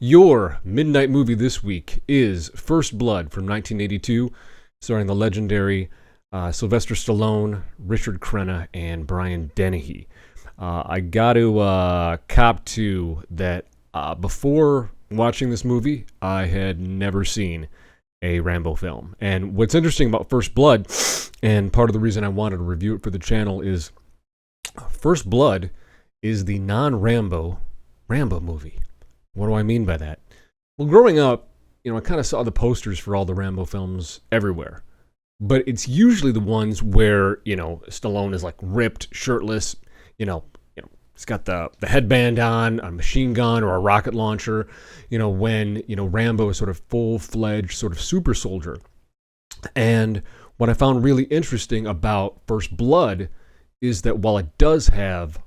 Your midnight movie this week is First Blood from 1982, starring the legendary Sylvester Stallone, Richard Crenna, and Brian Dennehy. I got to cop to that before watching this movie, I had never seen a Rambo film. And what's interesting about First Blood, and part of the reason I wanted to review it for the channel, is First Blood is the non-Rambo Rambo movie. What do I mean by that? Well, growing up, I kind of saw the posters for all the Rambo films everywhere. But it's usually the ones where, Stallone is like ripped, shirtless, he's got the headband on, a machine gun or a rocket launcher, when, Rambo is sort of full-fledged sort of super soldier. And what I found really interesting about First Blood is that while it does have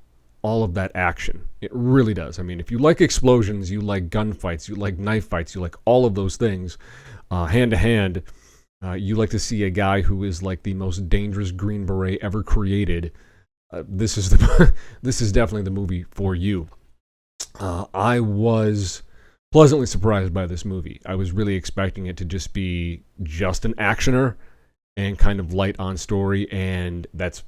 all of that action, it really does. I mean, if you like explosions, you like gunfights, you like knife fights, you like all of those things, hand to hand, you like to see a guy who is like the most dangerous Green Beret ever created. This is definitely the movie for you. I was pleasantly surprised by this movie. I was really expecting it to just be just an actioner and kind of light on story, and that's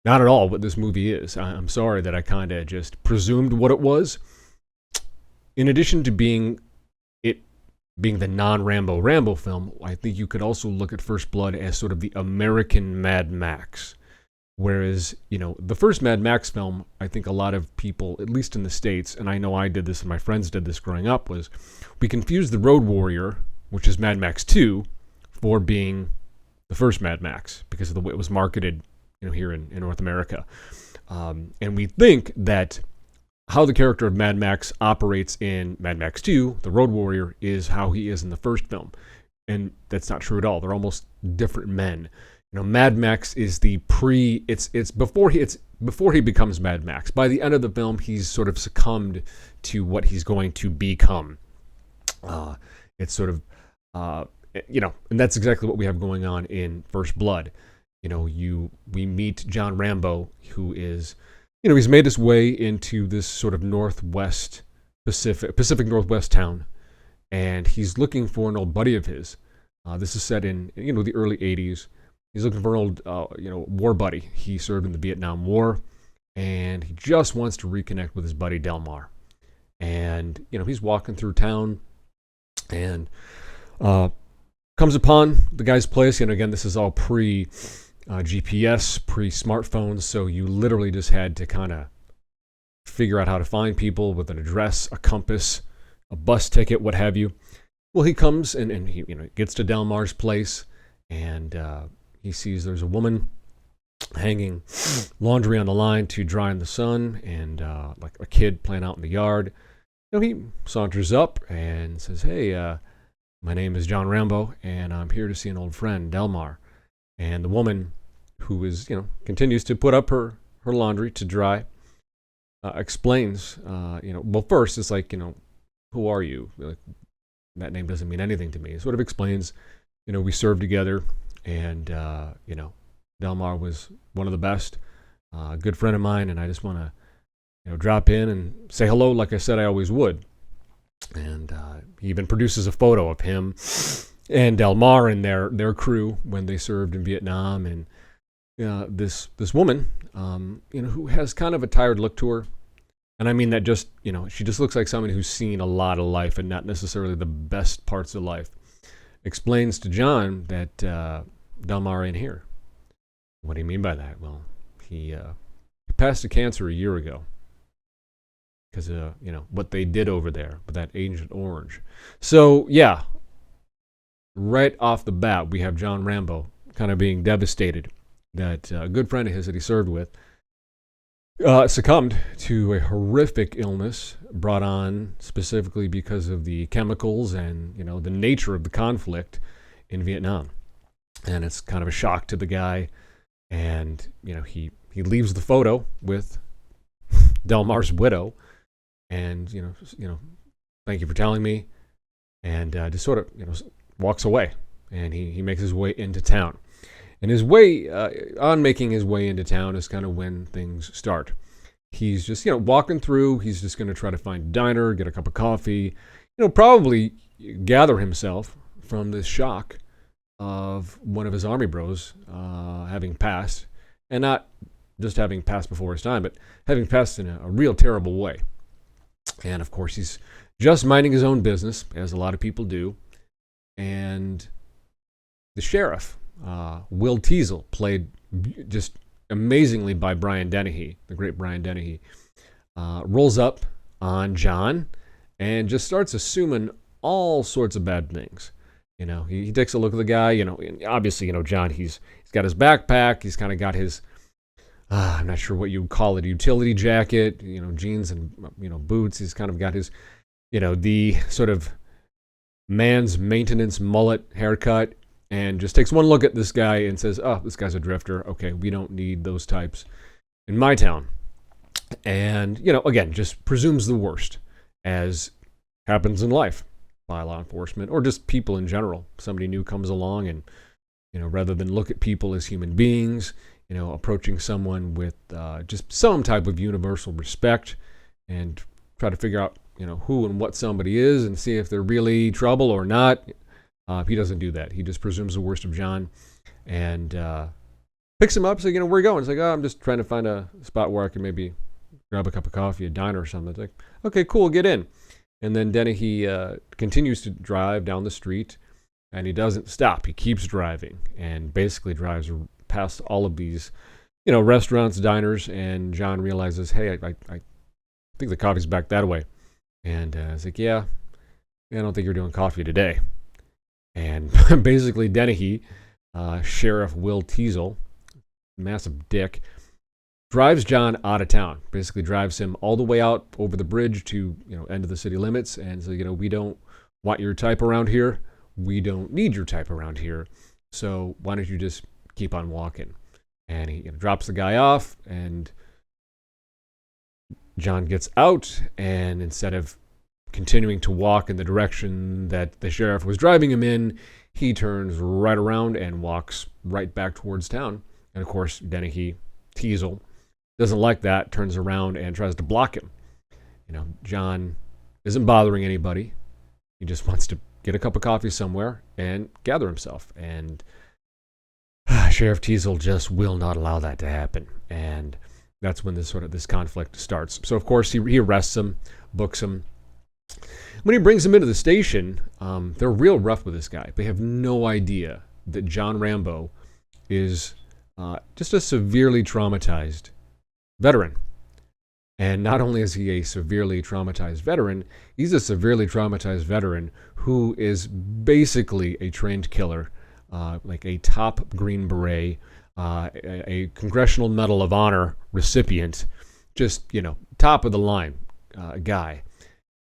not at all what this movie is. I'm sorry that I kind of just presumed what it was. In addition to being the non-Rambo Rambo film, I think you could also look at First Blood as sort of the American Mad Max. Whereas, the first Mad Max film, I think a lot of people, at least in the States, and I know I did this and my friends did this growing up, was we confused the Road Warrior, which is Mad Max 2, for being the first Mad Max because of the way it was marketed here in North America. And we think that how the character of Mad Max operates in Mad Max 2, the Road Warrior, is how he is in the first film. And that's not true at all. They're almost different men. Mad Max is it's before he becomes Mad Max. By the end of the film, he's sort of succumbed to what he's going to become. It's sort of, and that's exactly what we have going on in First Blood. We meet John Rambo, who is, he's made his way into this sort of Pacific Northwest town, and he's looking for an old buddy of his. This is set in, the early 80s. He's looking for an old, war buddy. He served in the Vietnam War, and he just wants to reconnect with his buddy Delmar. And, he's walking through town and comes upon the guy's place. Again, this is all pre-GPS, pre-smartphones, so you literally just had to kind of figure out how to find people with an address, a compass, a bus ticket, what have you. Well, he comes and he gets to Delmar's place, and he sees there's a woman hanging laundry on the line to dry in the sun, and like a kid playing out in the yard. He saunters up and says, "Hey, my name is John Rambo, and I'm here to see an old friend, Delmar." And the woman, who is, continues to put up her laundry to dry, explains, well, first it's like, who are you? Like, that name doesn't mean anything to me. It sort of explains, we served together, and, Delmar was one of the best, a good friend of mine, and I just want to, drop in and say hello like I said I always would. And he even produces a photo of him and Delmar and their crew when they served in Vietnam. And this woman, who has kind of a tired look to her, and I mean that just, she just looks like someone who's seen a lot of life and not necessarily the best parts of life, explains to John that Delmar ain't here. What do you mean by that? Well, he passed of cancer a year ago because of, what they did over there with that Agent Orange. So, yeah, right off the bat, we have John Rambo kind of being devastated that a good friend of his that he served with succumbed to a horrific illness brought on specifically because of the chemicals and, the nature of the conflict in Vietnam. And it's kind of a shock to the guy. And, he leaves the photo with Delmar's widow and, thank you for telling me. And just sort of, walks away. And he makes his way into town. And his way, on making his way into town is kind of when things start. He's just, walking through. He's just going to try to find a diner, get a cup of coffee. probably gather himself from this shock of one of his army bros having passed, and not just having passed before his time, but having passed in a real terrible way. And of course, he's just minding his own business, as a lot of people do. And the sheriff, Will Teasel, played just amazingly by Brian Dennehy, the great Brian Dennehy, rolls up on John and just starts assuming all sorts of bad things. He takes a look at the guy. Obviously, John, he's got his backpack. He's kind of got his, I'm not sure what you'd call it, utility jacket, jeans and, boots. He's kind of got his, the sort of man's maintenance mullet haircut, and just takes one look at this guy and says, oh, this guy's a drifter. Okay, we don't need those types in my town. And, again, just presumes the worst, as happens in life by law enforcement or just people in general. Somebody new comes along and, rather than look at people as human beings, approaching someone with just some type of universal respect and try to figure out, who and what somebody is and see if they're really trouble or not. He doesn't do that. He just presumes the worst of John and picks him up. So, where are you going? It's like, oh, I'm just trying to find a spot where I can maybe grab a cup of coffee, a diner or something. It's like, okay, cool, get in. And then Dennehy continues to drive down the street, and he doesn't stop. He keeps driving and basically drives past all of these, restaurants, diners, and John realizes, hey, I think the coffee's back that way. And it's like, yeah, I don't think you're doing coffee today. And basically Dennehy, Sheriff Will Teasel, massive dick, drives John out of town, basically drives him all the way out over the bridge to, end of the city limits. And so, we don't want your type around here. We don't need your type around here. So why don't you just keep on walking? And he drops the guy off, and John gets out, and instead of continuing to walk in the direction that the sheriff was driving him in, he turns right around and walks right back towards town. And of course, Dennehy, Teasel, doesn't like that, turns around and tries to block him. John isn't bothering anybody. He just wants to get a cup of coffee somewhere and gather himself. And Sheriff Teasel just will not allow that to happen. And that's when this conflict starts. So, of course, he arrests him, books him. When he brings him into the station, they're real rough with this guy. They have no idea that John Rambo is just a severely traumatized veteran. And not only is he a severely traumatized veteran, he's a severely traumatized veteran who is basically a trained killer, like a top Green Beret, a Congressional Medal of Honor recipient, just, top of the line guy.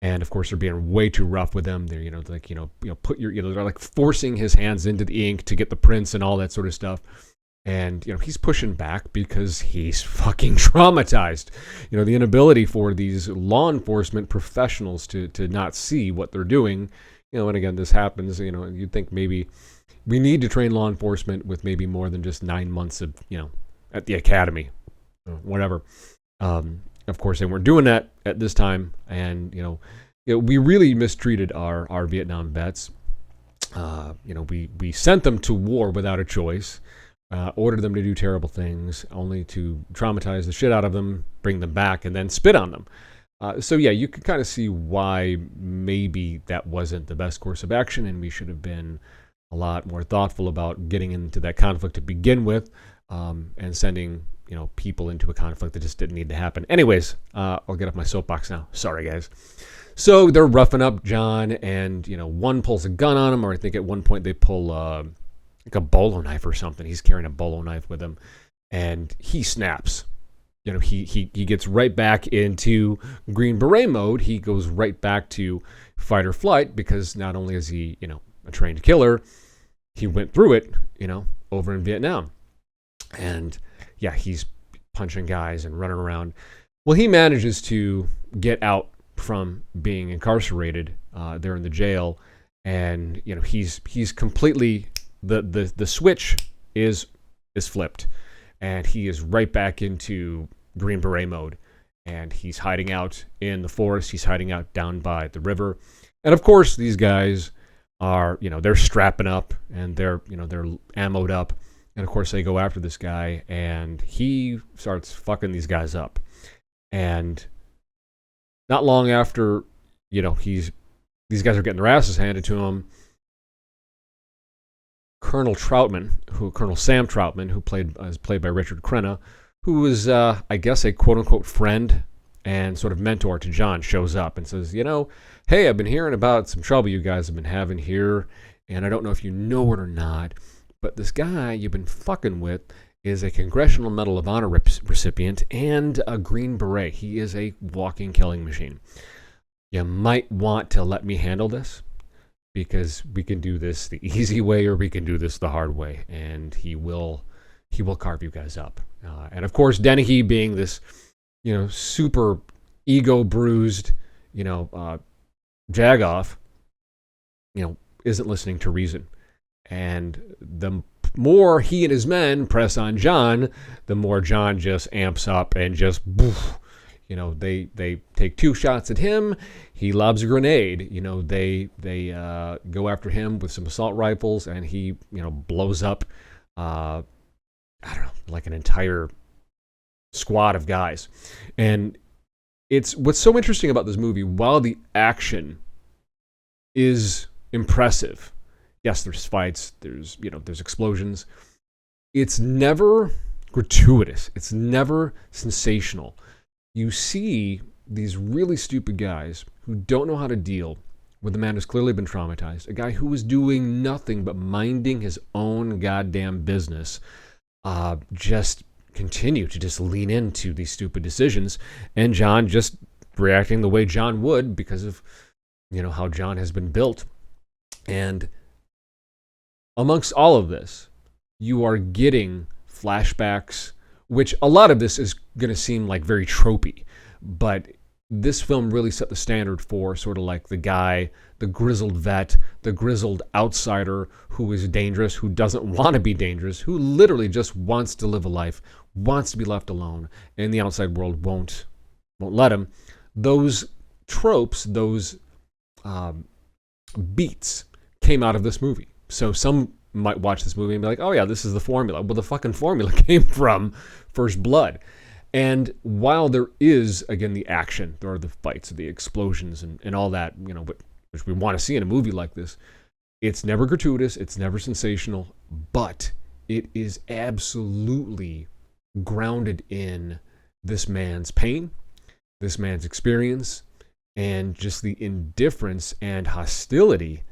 And of course, they're being way too rough with him. They're, they're like forcing his hands into the ink to get the prints and all that sort of stuff. And, he's pushing back because he's fucking traumatized. The inability for these law enforcement professionals to not see what they're doing. And again, this happens, you'd think maybe we need to train law enforcement with maybe more than just 9 months of, at the academy, whatever. Of course, they weren't doing that at this time. And, we really mistreated our Vietnam vets. We sent them to war without a choice. Ordered them to do terrible things, only to traumatize the shit out of them, bring them back, and then spit on them. So yeah, you can kind of see why maybe that wasn't the best course of action, and we should have been a lot more thoughtful about getting into that conflict to begin with, and sending people into a conflict that just didn't need to happen. Anyways, I'll get off my soapbox now. Sorry, guys. So they're roughing up John, and one pulls a gun on him, or I think at one point they pull like a bolo knife or something. He's carrying a bolo knife with him, and he snaps. He gets right back into Green Beret mode. He goes right back to fight or flight, because not only is he, a trained killer, he went through it, over in Vietnam. And yeah, he's punching guys and running around. Well, he manages to get out from being incarcerated there in the jail, and he's completely the switch is flipped, and he is right back into Green Beret mode, and he's hiding out in the forest. He's hiding out down by the river. And of course, these guys are, they're strapping up and they're ammoed up. And of course, they go after this guy, and he starts fucking these guys up. And not long after, these guys are getting their asses handed to him, Colonel Sam Troutman, who is played by Richard Crenna, who was, I guess, a quote-unquote friend and sort of mentor to John, shows up and says, hey, I've been hearing about some trouble you guys have been having here, and I don't know if you know it or not, but this guy you've been fucking with is a Congressional Medal of Honor recipient and a Green Beret. He is a walking killing machine. You might want to let me handle this, because we can do this the easy way or we can do this the hard way, and he will carve you guys up. And of course, Dennehy, being this, super ego bruised, jagoff, isn't listening to reason. And the more he and his men press on John, the more John just amps up and just, boof, they take 2 shots at him. He lobs a grenade. They go after him with some assault rifles, and he, blows up, I don't know, like an entire squad of guys. And it's what's so interesting about this movie. While the action is impressive, yes, there's fights, there's explosions. It's never gratuitous. It's never sensational. You see these really stupid guys who don't know how to deal with a man who's clearly been traumatized, a guy who was doing nothing but minding his own goddamn business, just continue to just lean into these stupid decisions, and John just reacting the way John would because of, how John has been built. And amongst all of this, you are getting flashbacks, which a lot of this is going to seem like very tropey, but this film really set the standard for sort of like the guy, the grizzled vet, the grizzled outsider who is dangerous, who doesn't want to be dangerous, who literally just wants to live a life, wants to be left alone, and the outside world won't let him. Those tropes, those beats came out of this movie. So some might watch this movie and be like, oh yeah, this is the formula. Well, the fucking formula came from First Blood. And while there is, again, the action, there are the fights, the explosions, and all that, which we want to see in a movie like this, it's never gratuitous, it's never sensational, but it is absolutely grounded in this man's pain, this man's experience, and just the indifference and hostility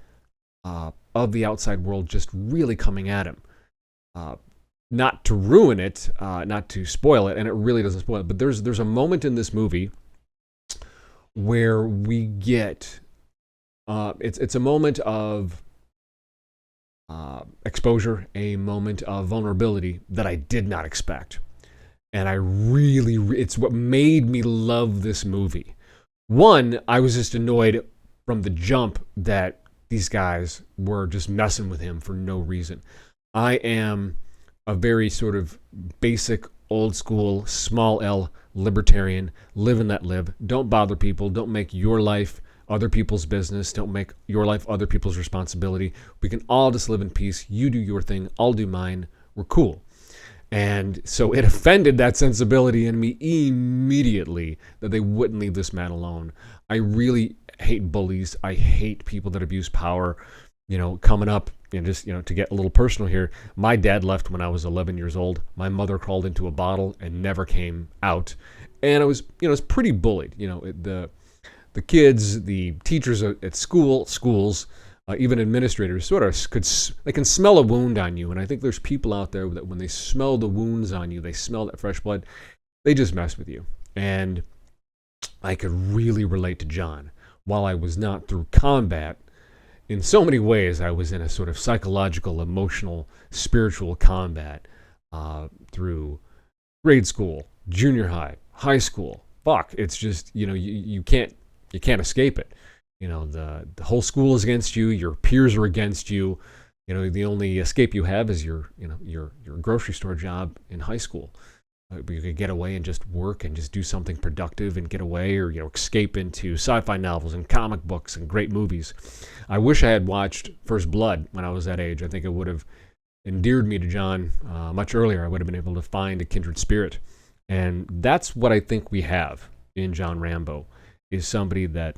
of the outside world just really coming at him. Not to ruin it, not to spoil it, and it really doesn't spoil it, but there's a moment in this movie where we get, it's a moment of exposure, a moment of vulnerability that I did not expect. And it's what made me love this movie. One, I was just annoyed from the jump that these guys were just messing with him for no reason. I am a very sort of basic, old school, small L libertarian, live and let live. Don't bother people. Don't make your life other people's business. Don't make your life other people's responsibility. We can all just live in peace. You do your thing. I'll do mine. We're cool. And so it offended that sensibility in me immediately that they wouldn't leave this man alone. I really hate bullies. I hate people that abuse power. Coming up, just, to get a little personal here, my dad left when I was 11 years old. My mother crawled into a bottle and never came out. And I was pretty bullied. The kids, the teachers at schools, even administrators sort of they can smell a wound on you. And I think there's people out there that when they smell the wounds on you, they smell that fresh blood, they just mess with you. And I could really relate to John. While I was not through combat, in so many ways, I was in a sort of psychological, emotional, spiritual combat through grade school, junior high, high school. Fuck, it's just, you can't escape it. The whole school is against you. Your peers are against you. The only escape you have is your grocery store job in high school. You could get away and just work and just do something productive and get away, or escape into sci-fi novels and comic books and great movies. I wish I had watched First Blood when I was that age. I think it would have endeared me to John much earlier. I would have been able to find a kindred spirit. And that's what I think we have in John Rambo, is somebody that,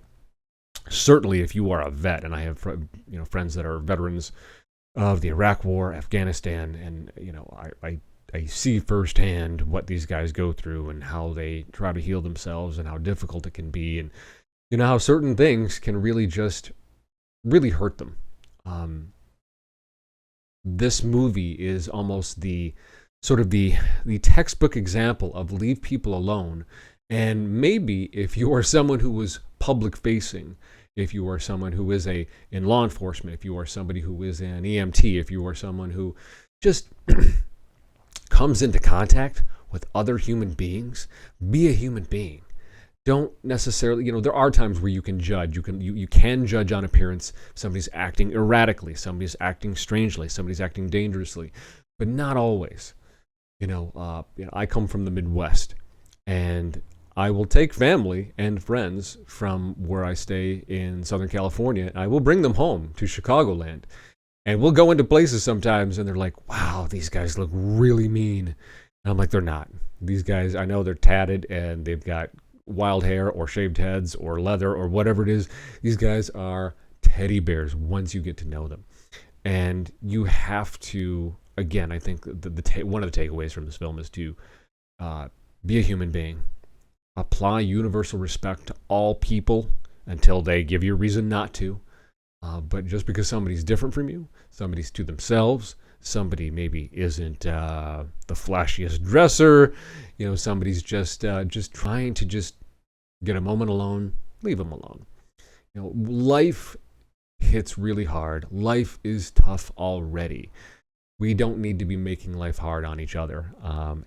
certainly if you are a vet, and I have friends that are veterans of the Iraq War, Afghanistan, and I see firsthand what these guys go through and how they try to heal themselves and how difficult it can be, and how certain things can really hurt them. This movie is almost the textbook example of leave people alone. And maybe if you are someone who was public facing, if you are someone who is in law enforcement, if you are somebody who is an EMT, if you are someone who just comes into contact with other human beings, be a human being. Don't necessarily, there are times where you can judge. You can judge on appearance. Somebody's acting erratically, somebody's acting strangely, somebody's acting dangerously, but not always. I come from the Midwest, and I will take family and friends from where I stay in Southern California, and I will bring them home to Chicagoland. And we'll go into places sometimes, and they're like, wow, these guys look really mean. And I'm like, they're not. These guys, I know they're tatted, and they've got wild hair or shaved heads or leather or whatever it is. These guys are teddy bears once you get to know them. And you have to, again, I think one of the takeaways from this film is to be a human being. Apply universal respect to all people until they give you a reason not to. But just because somebody's different from you, somebody's to themselves, somebody maybe isn't the flashiest dresser, somebody's just trying to just get a moment alone, leave them alone. Life hits really hard. Life is tough already. We don't need to be making life hard on each other.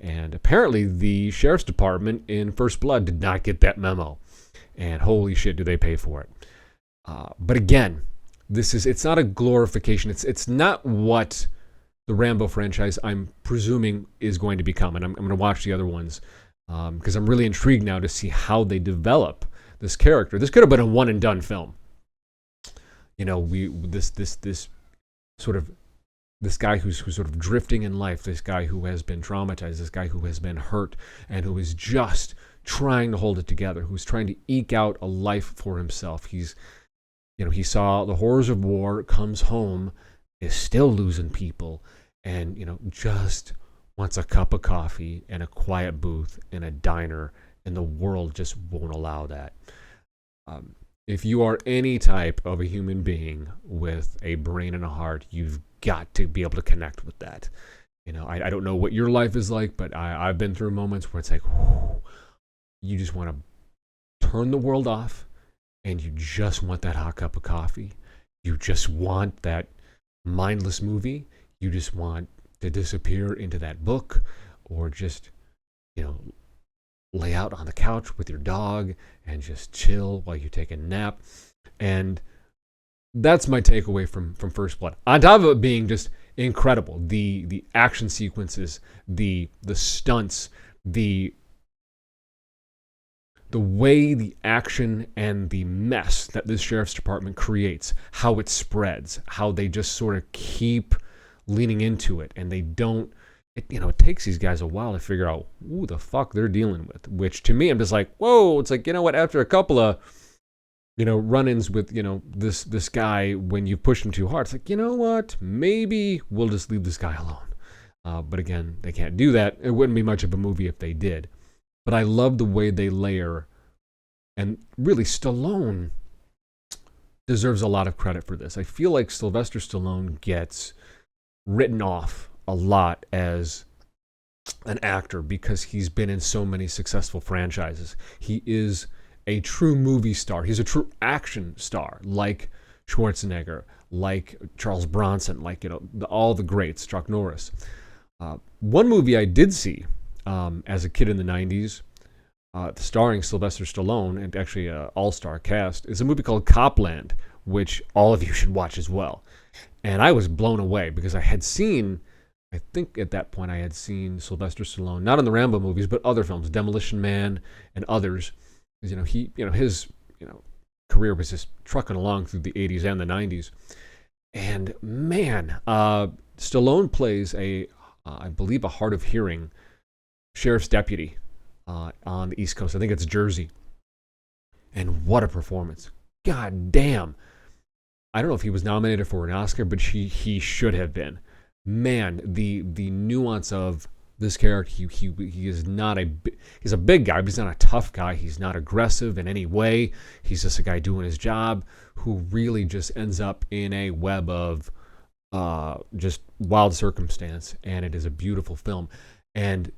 And apparently the sheriff's department in First Blood did not get that memo. And holy shit, do they pay for it. But again, it's not a glorification. It's not what the Rambo franchise, I'm presuming, is going to become. And I'm going to watch the other ones because I'm really intrigued now to see how they develop this character. This could have been a one and done film. This guy who's sort of drifting in life, this guy who has been traumatized, this guy who has been hurt, and who is just trying to hold it together, who's trying to eke out a life for himself. He saw the horrors of war, comes home, is still losing people, and, just wants a cup of coffee and a quiet booth in a diner, and the world just won't allow that. If you are any type of a human being with a brain and a heart, you've got to be able to connect with that. I don't know what your life is like, but I've been through moments where it's like, whew, you just want to turn the world off, and you just want that hot cup of coffee. You just want that mindless movie. You just want to disappear into that book, or just, lay out on the couch with your dog and just chill while you take a nap. And that's my takeaway from First Blood. On top of it being just incredible, the action sequences, the stunts, the way the action and the mess that this sheriff's department creates, how it spreads, how they just sort of keep leaning into it, and they don't. It takes these guys a while to figure out who the fuck they're dealing with. Which to me, I'm just like, whoa! It's like, what? After a couple of run-ins with this guy, when you push him too hard, it's like, what? Maybe we'll just leave this guy alone. But again, they can't do that. It wouldn't be much of a movie if they did. But I love the way they layer, and really, Stallone deserves a lot of credit for this. I feel like Sylvester Stallone gets written off a lot as an actor because he's been in so many successful franchises. He is a true movie star. He's a true action star, like Schwarzenegger, like Charles Bronson, like all the greats, Chuck Norris. One movie I did see as a kid in the 90s, starring Sylvester Stallone, and actually an all-star cast, is a movie called Copland, which all of you should watch as well. And I was blown away because I had seen I think at that point I had seen Sylvester Stallone, not in the Rambo movies, but other films, Demolition Man and others. His career was just trucking along through the 80s and the 90s. And man, Stallone plays I believe, a hard of hearing sheriff's deputy on the East Coast. I think it's Jersey. And what a performance. God damn. I don't know if he was nominated for an Oscar, but he should have been. Man, the nuance of this character, he is not he's a big guy, but he's not a tough guy. He's not aggressive in any way. He's just a guy doing his job who really just ends up in a web of just wild circumstance, and it is a beautiful film. And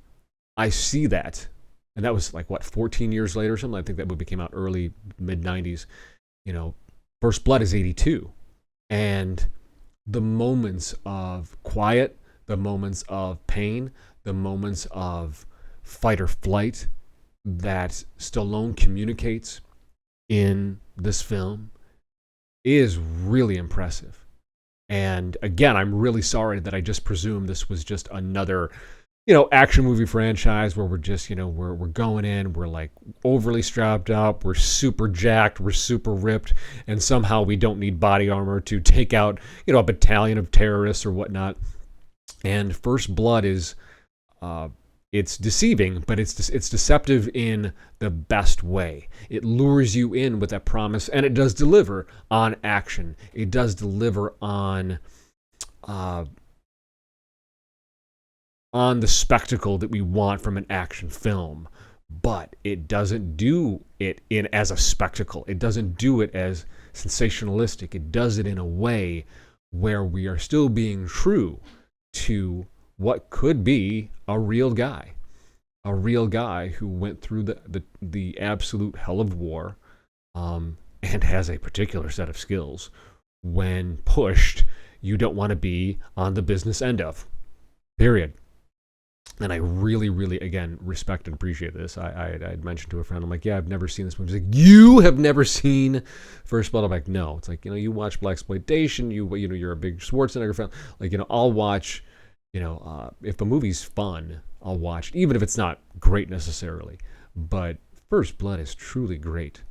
I see that, and that was like, what, 14 years later or something? I think that movie came out early, mid-90s. First Blood is 82. And the moments of quiet, the moments of pain, the moments of fight or flight that Stallone communicates in this film is really impressive. And again, I'm really sorry that I just presumed this was just another, action movie franchise where we're just, we're going in, we're like overly strapped up, we're super jacked, we're super ripped, and somehow we don't need body armor to take out, a battalion of terrorists or whatnot. And First Blood is, it's deceiving, but it's deceptive in the best way. It lures you in with that promise, and it does deliver on action. It does deliver on the spectacle that we want from an action film. But it doesn't do it as a spectacle. It doesn't do it as sensationalistic. It does it in a way where we are still being true to what could be a real guy who went through the absolute hell of war, and has a particular set of skills. When pushed, you don't want to be on the business end of. Period. And I really, really, again, respect and appreciate this. I had mentioned to a friend, I'm like, yeah, I've never seen this movie. He's like, you have never seen First Blood? I'm like, no. It's like, you watch blaxploitation, you're a big Schwarzenegger fan. Like, I'll watch, if a movie's fun, I'll watch, even if it's not great necessarily. But First Blood is truly great.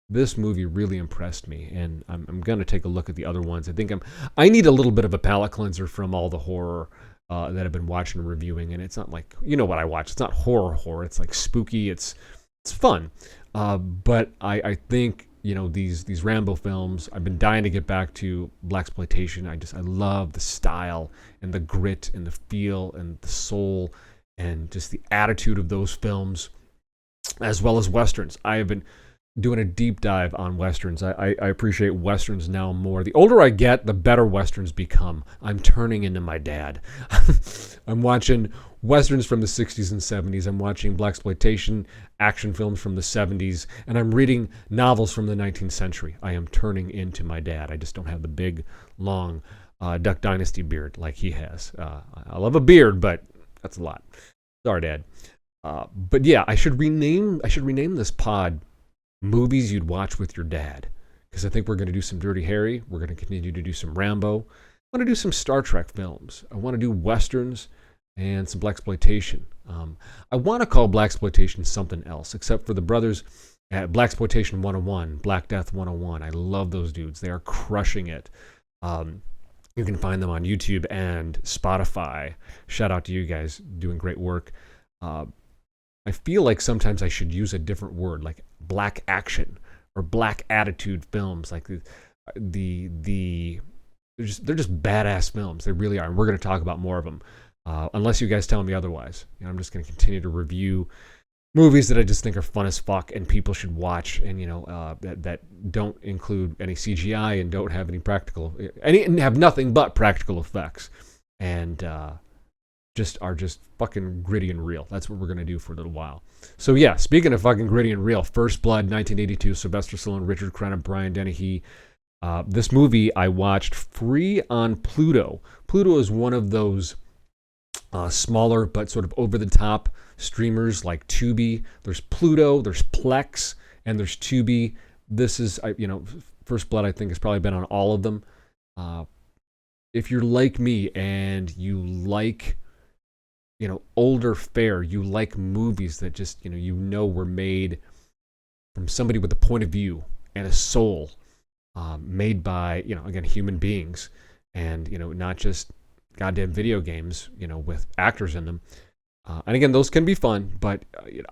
This movie really impressed me, and I'm going to take a look at the other ones. I need a little bit of a palate cleanser from all the horror that I've been watching and reviewing, and it's not like, what I watch. It's not horror. It's like spooky. It's fun. But I think, these Rambo films, I've been dying to get back to blaxploitation. I love the style and the grit and the feel and the soul and just the attitude of those films, as well as Westerns. I have been doing a deep dive on Westerns. I appreciate Westerns now more. The older I get, the better Westerns become. I'm turning into my dad. I'm watching Westerns from the 60s and 70s. I'm watching blaxploitation action films from the 70s. And I'm reading novels from the 19th century. I am turning into my dad. I just don't have the big, long Duck Dynasty beard like he has. I love a beard, but that's a lot. Sorry, Dad. But yeah, I should rename this pod Movies You'd Watch with Your Dad, because I think we're going to do some Dirty Harry. We're going to continue to do some Rambo. I want to do some Star Trek films. I want to do Westerns and some blaxploitation. I want to call blaxploitation something else, except for the brothers at Blaxploitation 101, Black Death 101. I love those dudes. They are crushing it. You can find them on YouTube and Spotify. Shout out to you guys, doing great work. I feel like sometimes I should use a different word, like black action or black attitude films. Like they're just badass films. They really are. And we're going to talk about more of them, unless you guys tell me otherwise. I'm just going to continue to review movies that I just think are fun as fuck and people should watch, and that don't include any CGI and don't have any and have nothing but practical effects, and are just fucking gritty and real. That's what we're going to do for a little while. So yeah, speaking of fucking gritty and real, First Blood, 1982, Sylvester Stallone, Richard Crenna, Brian Dennehy. This movie I watched free on Pluto. Pluto is one of those smaller but sort of over-the-top streamers like Tubi. There's Pluto, there's Plex, and there's Tubi. This is, First Blood I think has probably been on all of them. if you're like me and you like, older fare, you like movies that just, were made from somebody with a point of view and a soul, made by, again, human beings, and, not just goddamn video games, with actors in them. And again, those can be fun, but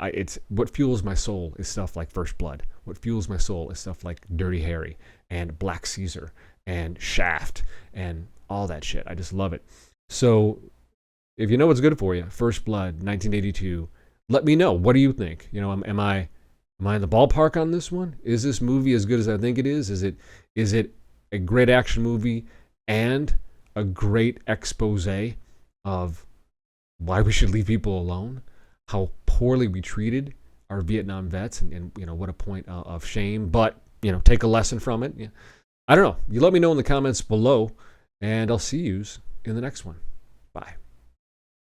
it's what fuels my soul is stuff like First Blood. What fuels my soul is stuff like Dirty Harry and Black Caesar and Shaft and all that shit. I just love it. So if you know what's good for you, First Blood, 1982, let me know. What do you think? Am I in the ballpark on this one? Is this movie as good as I think it is? Is it a great action movie and a great expose of why we should leave people alone, how poorly we treated our Vietnam vets, and what a point of shame, but take a lesson from it. I don't know. You let me know in the comments below, and I'll see yous in the next one. Bye.